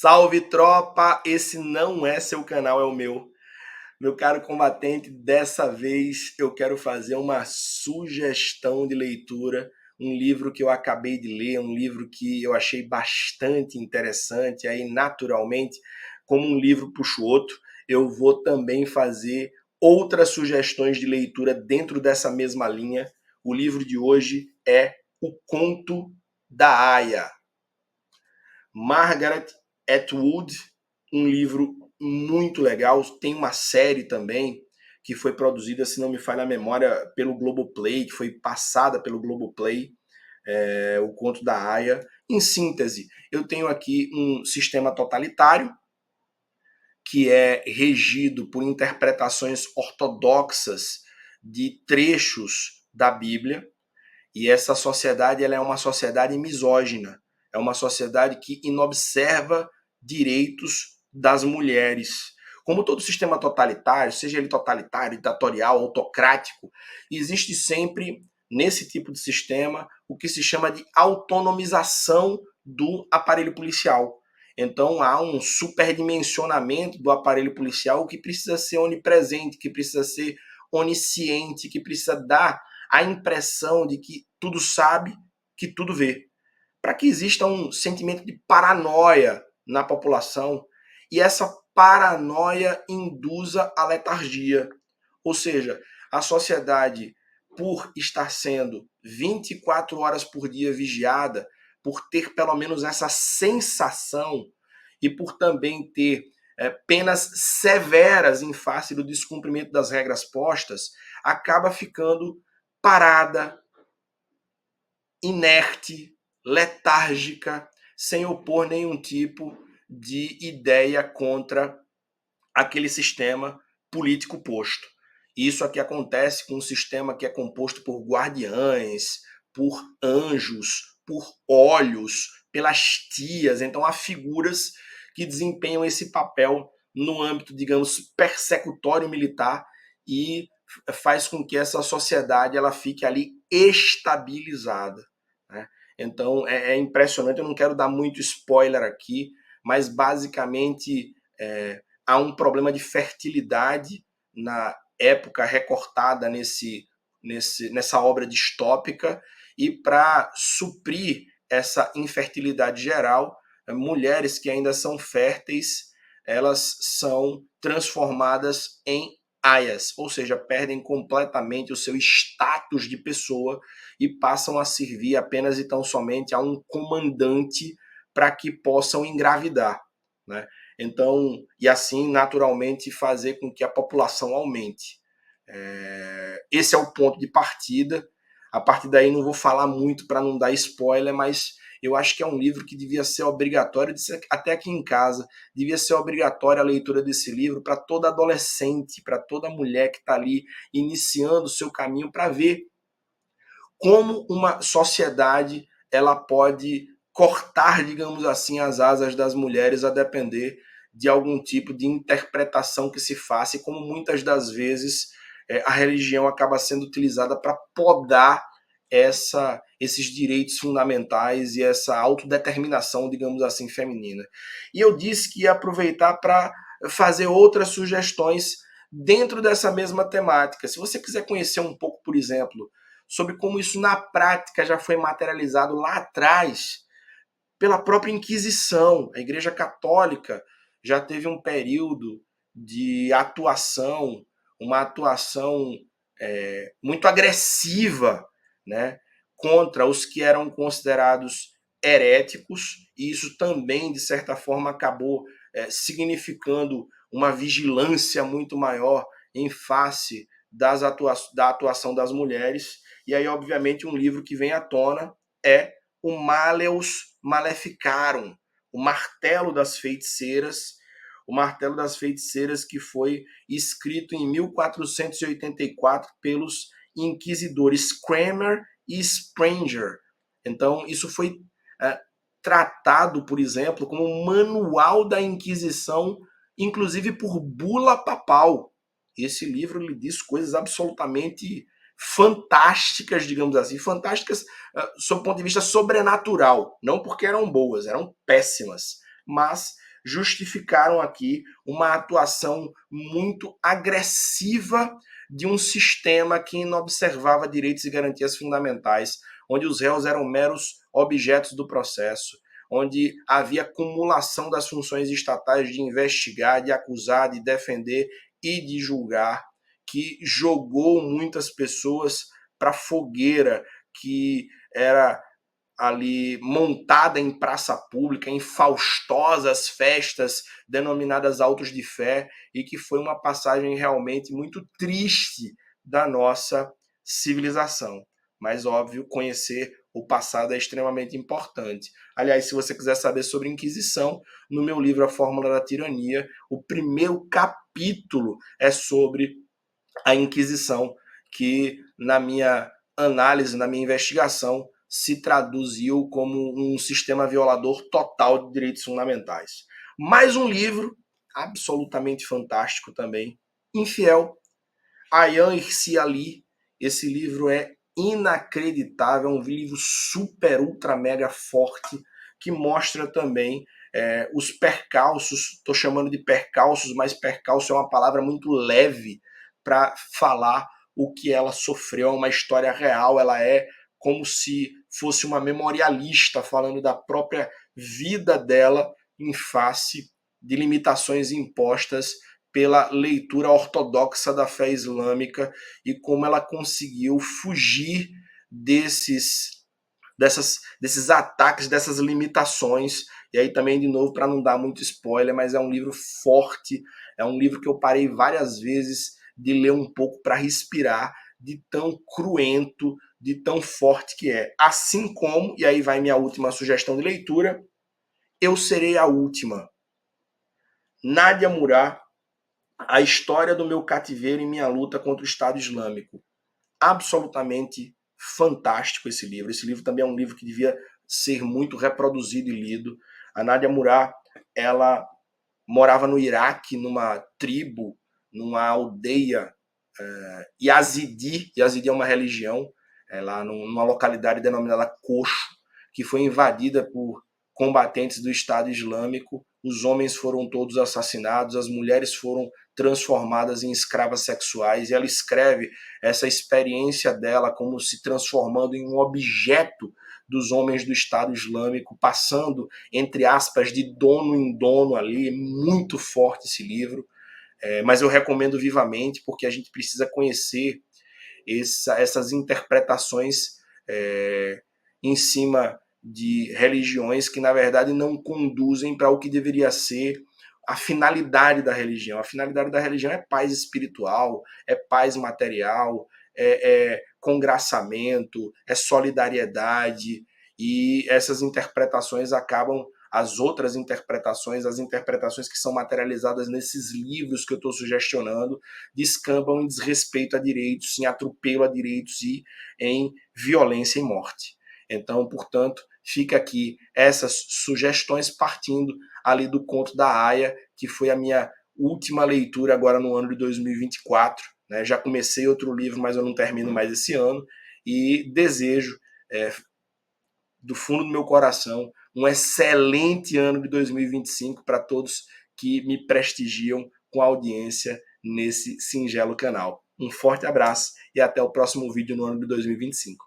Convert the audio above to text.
Salve, tropa! Esse não é seu canal, é o meu. Meu caro combatente, dessa vez eu quero fazer uma sugestão de leitura, um livro que eu acabei de ler, um livro que eu achei bastante interessante, aí naturalmente, como um livro puxa o outro, eu vou também fazer outras sugestões de leitura dentro dessa mesma linha. O livro de hoje é O Conto da Aia, Margaret Atwood, um livro muito legal. Tem uma série também que foi produzida, se não me falha a memória, pelo Globoplay, que foi passada pelo Globoplay, O Conto da Aia. Em síntese, eu tenho aqui um sistema totalitário que é regido por interpretações ortodoxas de trechos da Bíblia, e essa sociedade ela é uma sociedade misógina, é uma sociedade que inobserva direitos das mulheres. Como todo sistema totalitário, seja ele totalitário, ditatorial, autocrático, existe sempre nesse tipo de sistema o que se chama de autonomização do aparelho policial. Então há um superdimensionamento do aparelho policial que precisa ser onipresente, que precisa ser onisciente, que precisa dar a impressão de que tudo sabe, que tudo vê, para que exista um sentimento de paranoia na população e essa paranoia induza a letargia. Ou seja, a sociedade, por estar sendo 24 horas por dia vigiada, por ter pelo menos essa sensação e por também ter penas severas em face do descumprimento das regras postas, acaba ficando parada, inerte, letárgica, sem opor nenhum tipo de ideia contra aquele sistema político posto. Isso aqui acontece com um sistema que é composto por guardiães, por anjos, por olhos, pelas tias. Então há figuras que desempenham esse papel no âmbito, digamos, persecutório militar e faz com que essa sociedade ela fique ali estabilizada, né? Então é impressionante, eu não quero dar muito spoiler aqui, mas basicamente há um problema de fertilidade na época recortada nessa obra distópica, e para suprir essa infertilidade geral, mulheres que ainda são férteis, elas são transformadas em aias, ou seja, perdem completamente o seu status de pessoa e passam a servir apenas e tão somente a um comandante para que possam engravidar, né? Então, e assim, naturalmente, fazer com que a população aumente. Esse é o ponto de partida. A partir daí não vou falar muito para não dar spoiler, mas eu acho que é um livro que devia ser obrigatório, até aqui em casa, devia ser obrigatória a leitura desse livro para toda adolescente, para toda mulher que está ali iniciando o seu caminho, para ver como uma sociedade ela pode cortar, digamos assim, as asas das mulheres a depender de algum tipo de interpretação que se faça, e como muitas das vezes a religião acaba sendo utilizada para podar esses direitos fundamentais e essa autodeterminação, digamos assim, feminina. E eu disse que ia aproveitar para fazer outras sugestões dentro dessa mesma temática. Se você quiser conhecer um pouco, por exemplo, sobre como isso na prática já foi materializado lá atrás pela própria Inquisição. A Igreja Católica já teve um período de atuação, uma atuação muito agressiva, né, contra os que eram considerados heréticos, e isso também, de certa forma, acabou significando uma vigilância muito maior em face da atuação das mulheres. E aí, obviamente, um livro que vem à tona é o Maleus Maleficarum, o Martelo das Feiticeiras, que foi escrito em 1484 pelos inquisidores Cranmer e Sprenger. Então, isso foi tratado, por exemplo, como um manual da Inquisição, inclusive por bula papal. Esse livro lhe diz coisas absolutamente fantásticas, digamos assim, fantásticas sob o ponto de vista sobrenatural, não porque eram boas, eram péssimas, mas justificaram aqui uma atuação muito agressiva de um sistema que não observava direitos e garantias fundamentais, onde os réus eram meros objetos do processo, onde havia acumulação das funções estatais de investigar, de acusar, de defender e de julgar, que jogou muitas pessoas para a fogueira, que era ali montada em praça pública, em faustosas festas denominadas autos de fé, e que foi uma passagem realmente muito triste da nossa civilização. Mas, óbvio, conhecer o passado é extremamente importante. Aliás, se você quiser saber sobre Inquisição, no meu livro A Fórmula da Tirania, o primeiro capítulo é sobre a Inquisição, que na minha análise, na minha investigação, se traduziu como um sistema violador total de direitos fundamentais. Mais um livro absolutamente fantástico também, Infiel, Ayaan Hirsi Ali. Esse livro é inacreditável, é um livro super, ultra, mega forte, que mostra também os percalços, estou chamando de percalços, mas percalço é uma palavra muito leve para falar o que ela sofreu, é uma história real, ela é como se fosse uma memorialista falando da própria vida dela em face de limitações impostas pela leitura ortodoxa da fé islâmica e como ela conseguiu fugir desses ataques, dessas limitações. E aí também, de novo, para não dar muito spoiler, mas é um livro forte, é um livro que eu parei várias vezes de ler um pouco para respirar, de tão cruento, de tão forte que é. Assim como, e aí vai minha última sugestão de leitura, Eu Serei a Última. Nadia Murad, A História do Meu Cativeiro e Minha Luta contra o Estado Islâmico. Absolutamente fantástico esse livro. Esse livro também é um livro que devia ser muito reproduzido e lido. A Nadia Murad, ela morava no Iraque, numa tribo, numa aldeia Yazidi. Yazidi é uma religião, lá numa localidade denominada Coxo, que foi invadida por combatentes do Estado Islâmico. Os homens foram todos assassinados, as mulheres foram transformadas em escravas sexuais, e ela escreve essa experiência dela como se transformando em um objeto dos homens do Estado Islâmico, passando, entre aspas, de dono em dono ali. É muito forte esse livro, mas eu recomendo vivamente, porque a gente precisa conhecer essas interpretações em cima de religiões que, na verdade, não conduzem para o que deveria ser a finalidade da religião. A finalidade da religião é paz espiritual, é paz material, é congraçamento, é solidariedade, e essas interpretações acabam, as outras interpretações, as interpretações que são materializadas nesses livros que eu estou sugestionando, descambam em desrespeito a direitos, em atropelo a direitos e em violência e morte. Então, portanto, fica aqui essas sugestões partindo ali do Conto da Aia, que foi a minha última leitura agora no ano de 2024. Né? Já comecei outro livro, mas eu não termino mais esse ano, e desejo, do fundo do meu coração, um excelente ano de 2025 para todos que me prestigiam com a audiência nesse singelo canal. Um forte abraço e até o próximo vídeo no ano de 2025.